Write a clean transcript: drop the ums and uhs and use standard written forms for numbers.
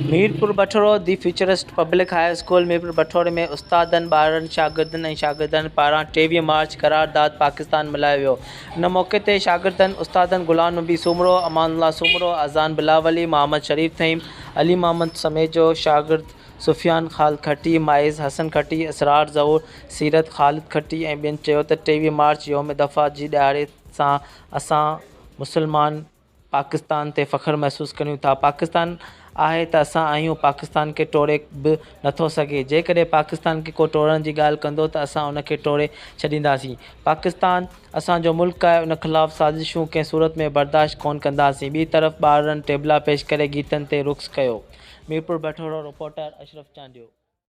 Mirpur Bathoro the futurist public high school Mirpur बठोरे में उस्तादनि ॿारनि शागिर्दनि पारां 23 मार्च क़रारदाद पाकिस्तान मल्हायो वियो। इन मौक़े ते शागिर्दनि उस्तादनि गुलाम नबी सूमरो, अमानुल्लाह सूमरो, अज़ान बिलावली, मोहम्मद शरीफ थईम, अली मोहम्मद समेजो, शागिर्द सुफ़ियान ख़ालिद खटी, माइज़ हसन खटी, इसरार ज़हूर, सीरत ख़ालिद खटी ऐं ॿियनि चयो त 23 मार्च यौम दफ़ा जी ॾियारे सां असां मुस्लमान पाकिस्तान ते फ़ख़्रु महसूस करियूं था। पाकिस्तान आहे त असां आहियूं, पाकिस्तान खे टोड़े बि नथो सघे। जेकॾहिं पाकिस्तान खे को टोड़ण जी ॻाल्हि कंदो त असां उन खे टोड़े छॾींदासीं। पाकिस्तान असांजो मुल्क आहे, उन ख़िलाफ़ु साज़िशूं कंहिं सूरत में बर्दाश्त कोन कंदासीं। ॿी तरफ़ ॿारनि टेबला पेश करे गीतनि ते रुख़्स कयो। मीरपुर बठोरो रिपोर्टर अशरफ चांडियो।